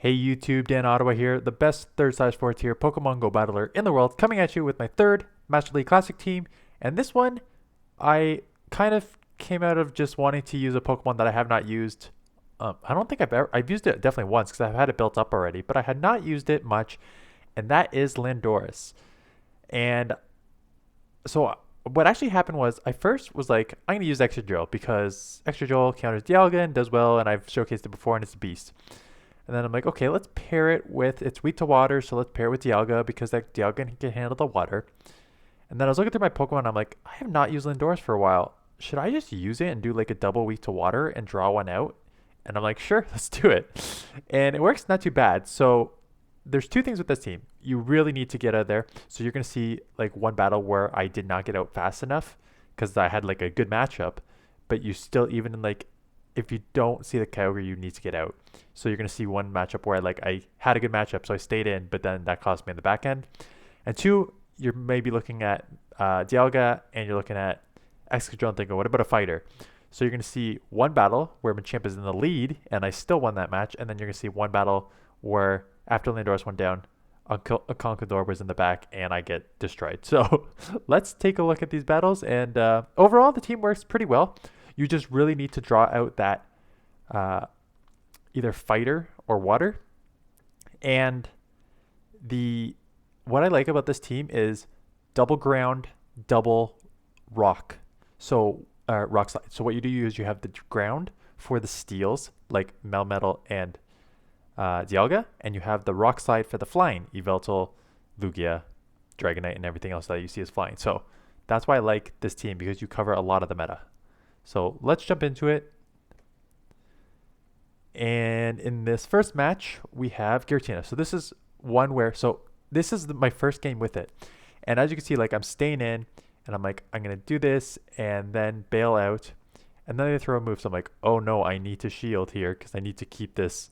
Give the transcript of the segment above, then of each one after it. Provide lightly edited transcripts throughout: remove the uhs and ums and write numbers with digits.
Hey YouTube, Dan Ottawa here, the best third/fourth tier Pokemon Go battler in the world, coming at you with my third Master League Classic team. And this one, I kind of came out of just wanting to use a Pokemon that I have not used. I don't think I've used it definitely once because I've had it built up already, but I had not used it much, and that is Landorus. And so what actually happened was I first was like, I'm gonna use Excadrill because Excadrill counters Dialga and does well, and I've showcased it before, and it's a beast. And then I'm like, okay, let's pair it with, it's weak to water, so let's pair it with Dialga because that Dialga can handle the water. And then I was looking through my Pokemon, and I'm like, I have not used Lindorus for a while. Should I just use it and do like a double weak to water and draw one out? And I'm like, sure, let's do it. And it works not too bad. So there's two things with this team. You really need to get out of there. So you're going to see like one battle where I did not get out fast enough because I had like a good matchup, but you still, even in like, if you don't see the Kyogre, you need to get out. So you're going to see one matchup where I had a good matchup, so I stayed in, but then that cost me in the back end. And two, you're maybe looking at Dialga and you're looking at Excadrill and thinking, what about a fighter? So you're going to see one battle where Machamp is in the lead and I still won that match. And then you're going to see one battle where after Landorus went down, a Conquador was in the back and I get destroyed. So let's take a look at these battles. And overall, the team works pretty well. You just really need to draw out that either fighter or water. And what I like about this team is double ground, double rock. So rock slide. So what you do is you have the ground for the steals like Melmetal and Dialga, and you have the rock slide for the flying Yveltal, Lugia, Dragonite, and everything else that you see as flying. So that's why I like this team because you cover a lot of the meta. So let's jump into it. And in this first match, we have Giratina. So this is one where, so this is my first game with it. And as you can see, like I'm staying in and I'm like, I'm going to do this and then bail out. And then they throw a move. So I'm like, oh no, I need to shield here because I need to keep this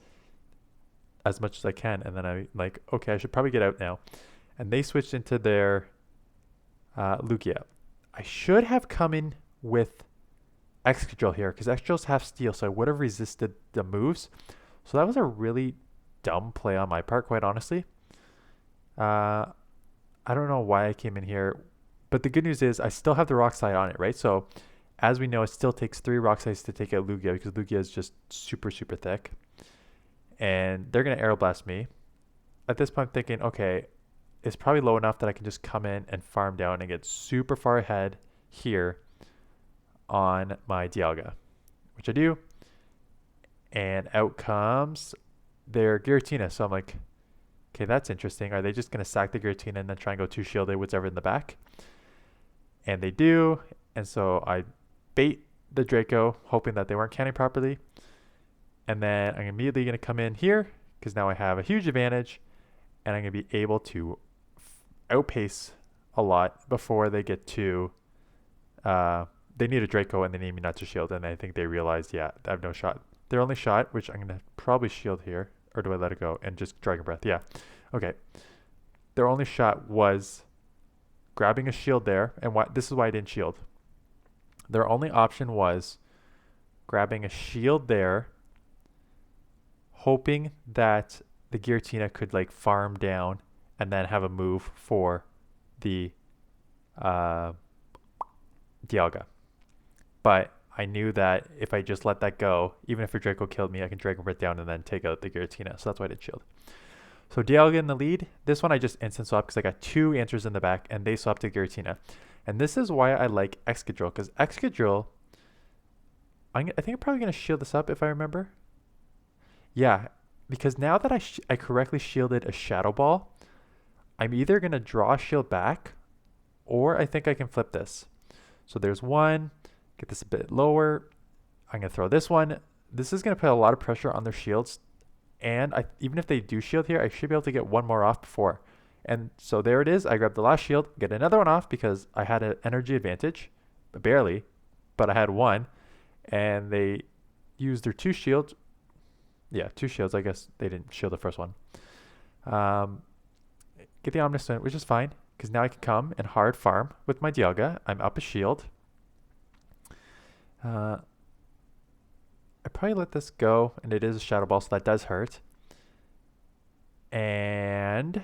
as much as I can. And then I'm like, okay, I should probably get out now. And they switched into their Lugia. I should have come in with Excadrill here because Excadrill's half steel, so I would have resisted the moves. So that was a really dumb play on my part, quite honestly. I don't know why I came in here, but the good news is I still have the rock slide on it, right? So as we know, it still takes 3 rock slides to take out Lugia because Lugia is just super, super thick. And they're going to Aero Blast me. At this point, I'm thinking, okay, it's probably low enough that I can just come in and farm down and get super far ahead here on my Dialga, which I do. And out comes their Giratina. So I'm like, okay, that's interesting. Are they just going to sack the Giratina and then try and go 2 shielded, whatever in the back? And they do. And so I bait the Draco, hoping that they weren't counting properly. And then I'm immediately going to come in here because now I have a huge advantage and I'm going to be able to outpace a lot before they get to they need a Draco and they need me not to shield, and I think they realized, yeah, I have no shot. Their only shot, which I'm going to probably shield here, or do I let it go and just Dragon Breath? Yeah. Okay. Their only shot was grabbing a shield there, and this is why I didn't shield. Their only option was grabbing a shield there, hoping that the Giratina could like farm down and then have a move for the Dialga. But I knew that if I just let that go, even if a Draco killed me, I can Dragon Breath down and then take out the Giratina. So that's why I did shield. So Dialga in the lead. This one I just instant swap because I got 2 answers in the back and they swapped to Giratina. And this is why I like Excadrill, because Excadrill, I think I'm probably going to shield this up if I remember. Yeah, because now that I correctly shielded a Shadow Ball, I'm either going to draw a shield back or I think I can flip this. So there's one. Get this a bit lower. I'm going to throw this one. This is going to put a lot of pressure on their shields. And even if they do shield here, I should be able to get one more off before. And so there it is. I grabbed the last shield, get another one off because I had an energy advantage. Barely, but I had one. And they used their 2 shields. Yeah, 2 shields. I guess they didn't shield the first one. Get the Omniscient, which is fine because now I can come and hard farm with my Dialga. I'm up a shield. I probably let this go, and it is a Shadow Ball, so that does hurt. And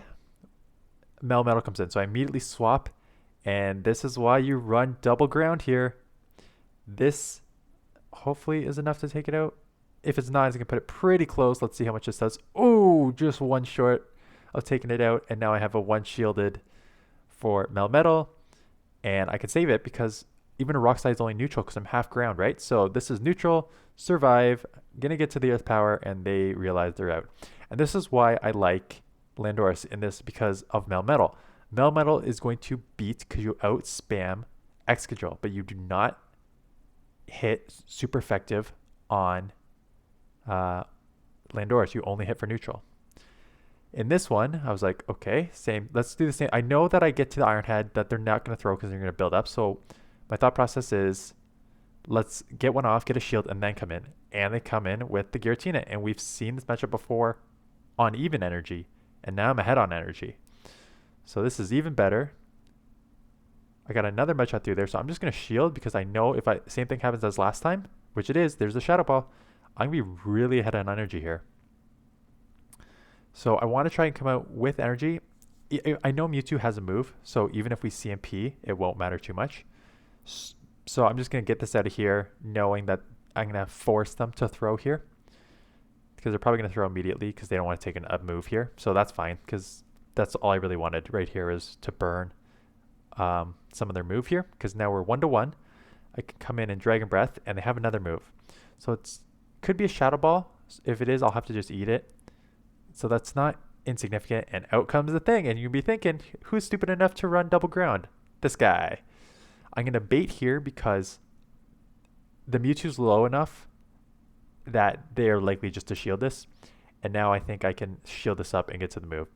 Melmetal comes in. So I immediately swap. And this is why you run double ground here. This hopefully is enough to take it out. If it's not, I can put it pretty close. Let's see how much this does. Oh, just one short of taking it out. And now I have a one shielded for Melmetal. And I can save it because even a rock slide is only neutral because I'm half ground, right? So this is neutral, survive, gonna get to the earth power, and they realize they're out. And this is why I like Landorus in this, because of Melmetal. Melmetal is going to beat because you out spam Excadrill, but you do not hit super effective on Landorus. You only hit for neutral. In this one, I was like, okay, same. Let's do the same. I know that I get to the Iron Head that they're not going to throw because they're going to build up. So my thought process is, let's get one off, get a shield, and then come in. And they come in with the Giratina. And we've seen this matchup before on even energy. And now I'm ahead on energy. So this is even better. I got another Mudshot through there. So I'm just going to shield because I know if same thing happens as last time, which it is, there's a Shadow Ball. I'm going to be really ahead on energy here. So I want to try and come out with energy. I know Mewtwo has a move, so even if we CMP, it won't matter too much. So I'm just going to get this out of here, knowing that I'm going to force them to throw here. Because they're probably going to throw immediately because they don't want to take a move here. So that's fine, because that's all I really wanted right here is to burn some of their move here. Because now we're 1-1. I can come in and Dragon Breath, and they have another move. So it could be a Shadow Ball. If it is, I'll have to just eat it. So that's not insignificant, and out comes the thing, and you'll be thinking, who's stupid enough to run double ground? This guy. I'm going to bait here because the Mewtwo's low enough that they're likely just to shield this, and now I think I can shield this up and get to the move.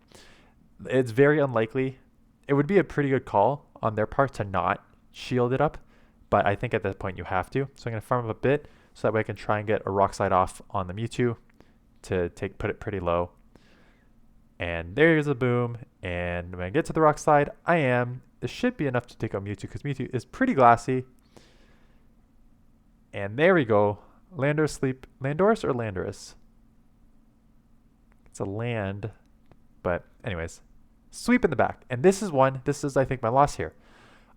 It's very unlikely. It would be a pretty good call on their part to not shield it up, but I think at that point you have to. So I'm going to farm up a bit so that way I can try and get a Rock Slide off on the Mewtwo to put it pretty low. And there's a boom. And when I get to the Rock Slide, this should be enough to take out Mewtwo because Mewtwo is pretty glassy. And there we go. Landorus sleep. Landorus or Landorus? It's a land. But anyways, sweep in the back. And this is I think, my loss here.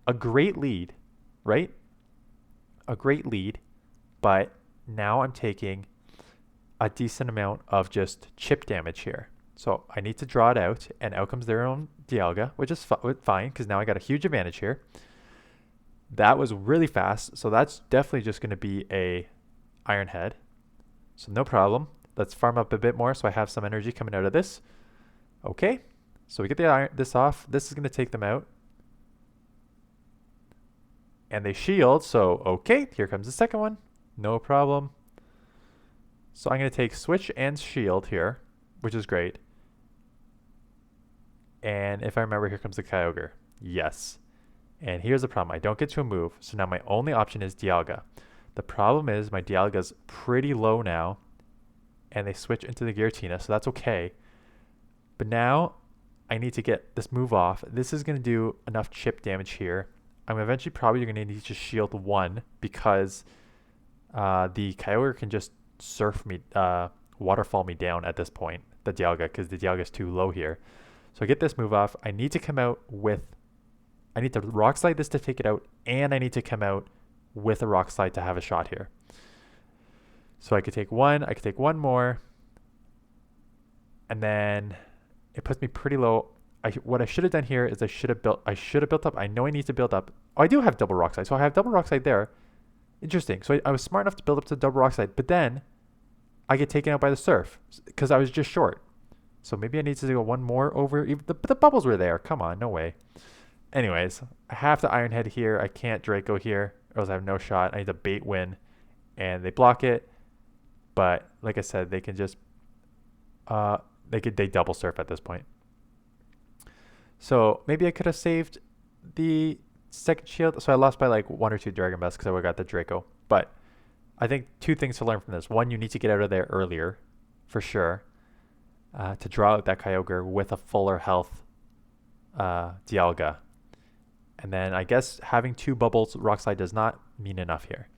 A great lead, right? A great lead. But now I'm taking a decent amount of just chip damage here. So I need to draw it out, and out comes their own Dialga, which is fine, because now I got a huge advantage here. That was really fast, so that's definitely just going to be a Iron Head. So no problem. Let's farm up a bit more so I have some energy coming out of this. Okay, so we get this off. This is going to take them out. And they shield, so okay, here comes the second one. No problem. So I'm going to take Switch and Shield here, which is great. And if I remember, here comes the Kyogre. Yes. And here's the problem. I don't get to a move, so now my only option is Dialga. The problem is my Dialga's pretty low now, and they switch into the Giratina, so that's okay. But now I need to get this move off. This is going to do enough chip damage here. I'm eventually probably going to need to shield one because the Kyogre can just surf me, waterfall me down at this point, the Dialga, because the Dialga is too low here. So I get this move off. I need to come out with, I need to Rock Slide this to take it out, and I need to come out with a Rock Slide to have a shot here. So I could take one more, and then it puts me pretty low. What I should have done here is I should have built up. I know I need to build up. Oh, I do have double Rock Slide, so I have double Rock Slide there. Interesting. So I was smart enough to build up to double Rock Slide, but then I get taken out by the Surf because I was just short. So maybe I need to go one more over. But the bubbles were there. Come on, no way. Anyways, I have to Iron Head here. I can't Draco here, or else I have no shot. I need to bait win, and they block it. But like I said, they can just they double Surf at this point. So maybe I could have saved the second shield. So I lost by like 1 or 2 Dragon Breaths because I would have got the Draco. But I think 2 things to learn from this. One, you need to get out of there earlier, for sure, to draw out that Kyogre with a fuller health Dialga. And then I guess having 2 bubbles Rock Slide does not mean enough here.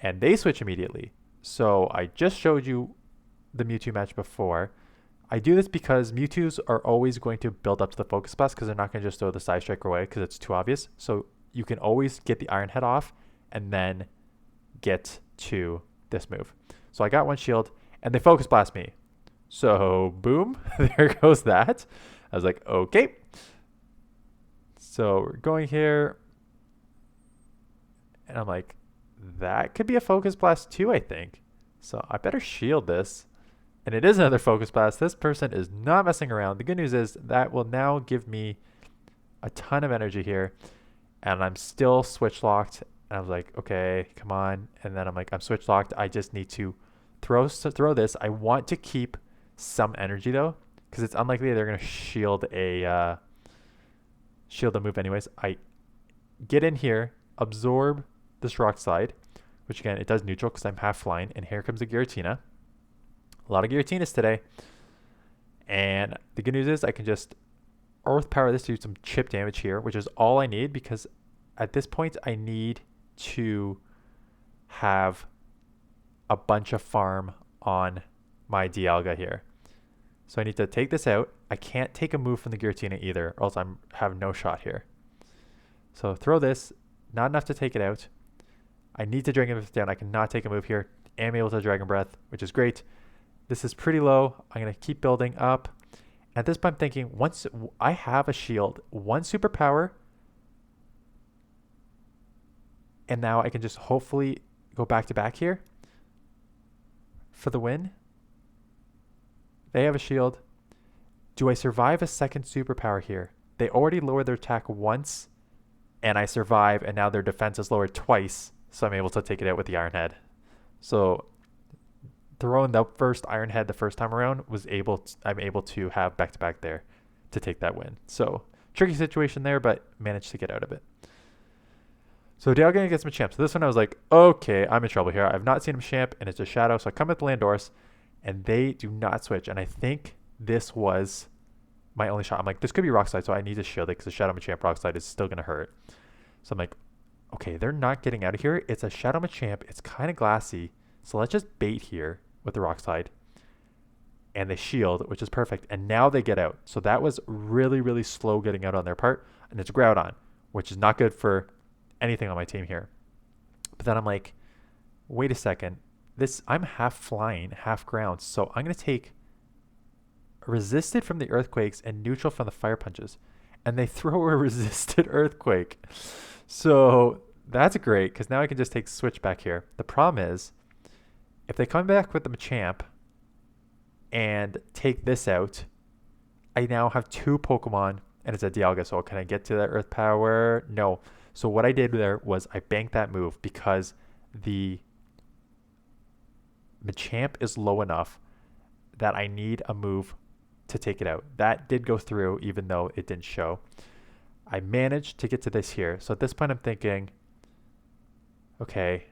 And they switch immediately. So I just showed you the Mewtwo match before. I do this because Mewtwo's are always going to build up to the Focus Blast because they're not going to just throw the Side Striker away because it's too obvious. So you can always get the Iron Head off and then get to this move. So I got one shield and they Focus Blast me. So boom, there goes that. I was like, okay. So we're going here. And I'm like, that could be a Focus Blast too, I think. So I better shield this. And it is another Focus Blast. This person is not messing around. The good news is that will now give me a ton of energy here. And I'm still switch locked. And I was like, okay, come on. And then I'm like, I'm switch locked. I just need to throw this. I want to keep some energy though, because it's unlikely they're going to shield a move anyways. I get in here, absorb this Rock Slide, which again, it does neutral because I'm half flying. And here comes the Giratina. A lot of Giratinas today. And the good news is I can just Earth Power this to do some chip damage here, which is all I need because at this point I need to have a bunch of farm on my Dialga here. So I need to take this out. I can't take a move from the Giratina either, or else I have no shot here. So throw this. Not enough to take it out. I need to Dragon Breath down. I cannot take a move here. Am able to Dragon Breath, which is great. This is pretty low. I'm going to keep building up. At this point, I'm thinking, once I have a shield, one superpower, and now I can just hopefully go back to back here for the win. They have a shield. Do I survive a second superpower here? They already lowered their attack once, and I survive, and now their defense is lowered twice, so I'm able to take it out with the Iron Head. So throwing the first Iron Head the first time around I'm able to have back-to-back there to take that win. So tricky situation there, but managed to get out of it. So Dialga gets Machamp. So this one I was like, okay, I'm in trouble here. I've not seen him champ, and it's a Shadow. So I come with Landorus, and they do not switch. And I think this was my only shot. I'm like, this could be Rock Slide, so I need to shield it because the Shadow Machamp Rock Slide is still going to hurt. So I'm like, okay, they're not getting out of here. It's a Shadow Machamp. It's kind of glassy. So let's just bait here with the Rock Slide. And they shield, which is perfect. And now they get out. So that was really, really slow getting out on their part. And it's Groudon, which is not good for anything on my team here. But then I'm like, wait a second. I'm half flying, half ground. So I'm going to take resisted from the earthquakes and neutral from the fire punches. And they throw a resisted earthquake. So that's great because now I can just take switch back here. The problem is if they come back with the Machamp and take this out, I now have two Pokemon and it's a Dialga. So can I get to that Earth Power? No. So what I did there was I banked that move because the Machamp is low enough that I need a move to take it out. That did go through even though it didn't show. I managed to get to this here. So at this point I'm thinking, okay,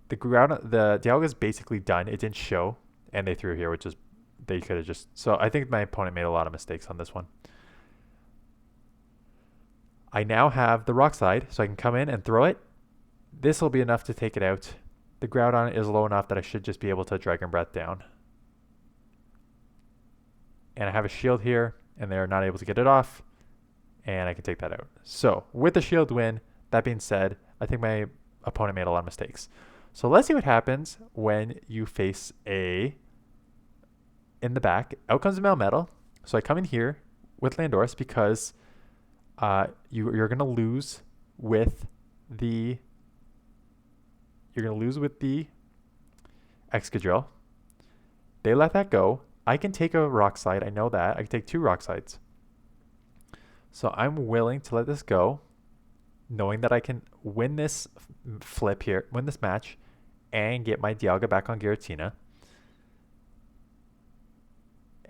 the Dialga is basically done. It didn't show and they threw here, which is they could have just. So I think my opponent made a lot of mistakes on this one. I now have the Rock Slide, so I can come in and throw it. This will be enough to take it out. The Groudon is low enough that I should just be able to Dragon Breath down. And I have a shield here, and they're not able to get it off. And I can take that out. So, with the shield win, that being said, I think my opponent made a lot of mistakes. So let's see what happens when you face in the back. Out comes the Melmetal. So I come in here with Landorus because you're gonna lose with the Excadrill. They let that go. I can take a Rock Slide. I know that. I can take two Rock Slides. So I'm willing to let this go, knowing that I can win this flip here, win this match, and get my Dialga back on Giratina.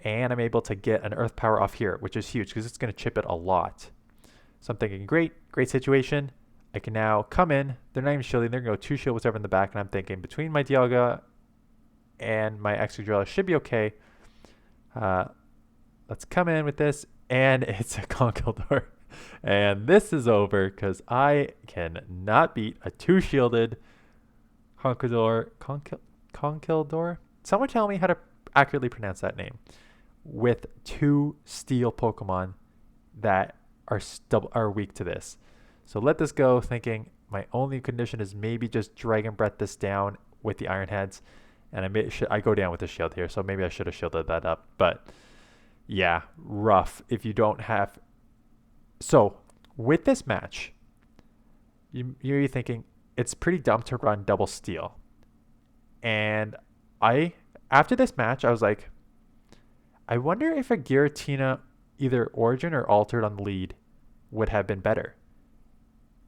And I'm able to get an Earth Power off here, which is huge because it's going to chip it a lot. So I'm thinking, great situation. I can now come in. They're not even shielding. They're going to go two shield, whatever in the back. And I'm thinking between my Dialga and my Excadrill, should be okay. Let's come in with this. And it's a Conkeldurr. And this is over because I cannot beat a two-shielded Conkeldurr. Conkeldurr? Someone tell me how to accurately pronounce that name. with 2 steel Pokemon that are weak to this. So let this go, thinking my only condition is maybe just Dragon Breath this down with the Iron Heads, and I go down with the shield here, so maybe I should have shielded that up. But yeah, rough if you don't have. So with this match, you're thinking it's pretty dumb to run double steel, and after this match I was like, I wonder if a Giratina either Origin or Altered on the lead would have been better.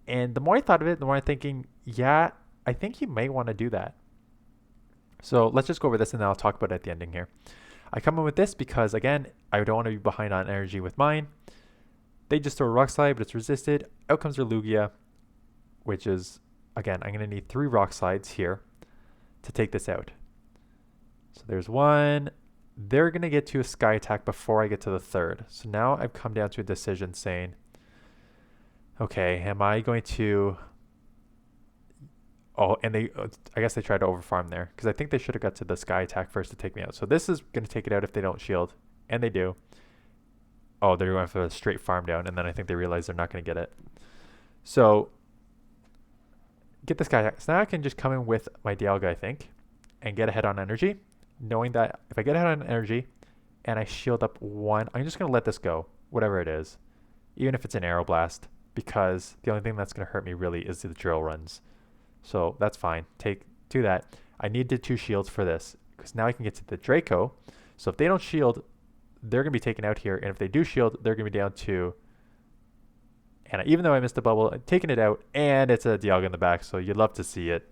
And the more I thought of it, the more I'm thinking, yeah, I think you may want to do that. So let's just go over this and then I'll talk about it at the ending here. I come in with this because, again, I don't want to be behind on energy with mine. They just throw a Rock Slide, but it's resisted. Out comes their Lugia, which is, again, I'm going to need 3 Rock Slides here to take this out. So there's one. They're going to get to a Sky Attack before I get to the third. So now I've come down to a decision saying, okay, am I going to... Oh, and I guess they tried to overfarm there because I think they should have got to the Sky Attack first to take me out. So this is going to take it out if they don't shield, and they do. Oh, they're going for a straight farm down, and then I think they realize they're not going to get it. So get the Sky Attack. So now I can just come in with my Dialga, I think, and get ahead on energy, knowing that if I get ahead on energy and I shield up 1, I'm just going to let this go, whatever it is, even if it's an Aero Blast, because the only thing that's going to hurt me really is the drill runs. So that's fine. Do that. I need the 2 shields for this because now I can get to the Draco. So if they don't shield, they're going to be taken out here. And if they do shield, they're going to be down to... And even though I missed the bubble, I'm taking it out. And it's a Dialga in the back. So you'd love to see it.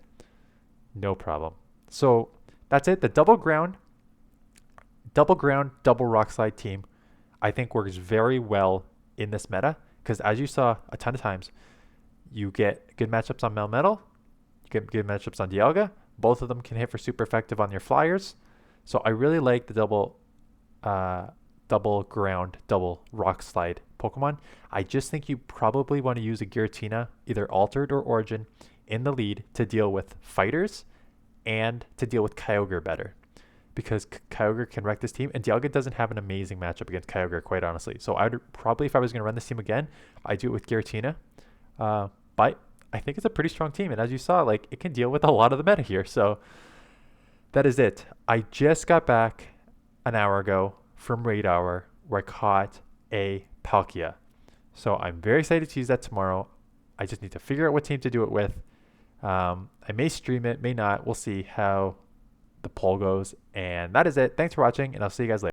No problem. So that's it. The double ground, double rock slide team, I think works very well in this meta. Because as you saw a ton of times, you get good matchups on Melmetal. Get good matchups on Dialga. Both of them can hit for super effective on your flyers. So I really like the double ground, double rock slide Pokemon. I just think you probably want to use a Giratina, either Altered or Origin, in the lead to deal with fighters and to deal with Kyogre better. Because Kyogre can wreck this team, and Dialga doesn't have an amazing matchup against Kyogre, quite honestly. So I would probably, if I was going to run this team again, I'd do it with Giratina. But I think it's a pretty strong team, and as you saw, like, it can deal with a lot of the meta here. So that is it. I just got back an hour ago from Raid Hour where I caught a Palkia. So I'm very excited to use that tomorrow. I just need to figure out what team to do it with. I may stream it, may not. We'll see how the poll goes. And that is it. Thanks for watching, and I'll see you guys later.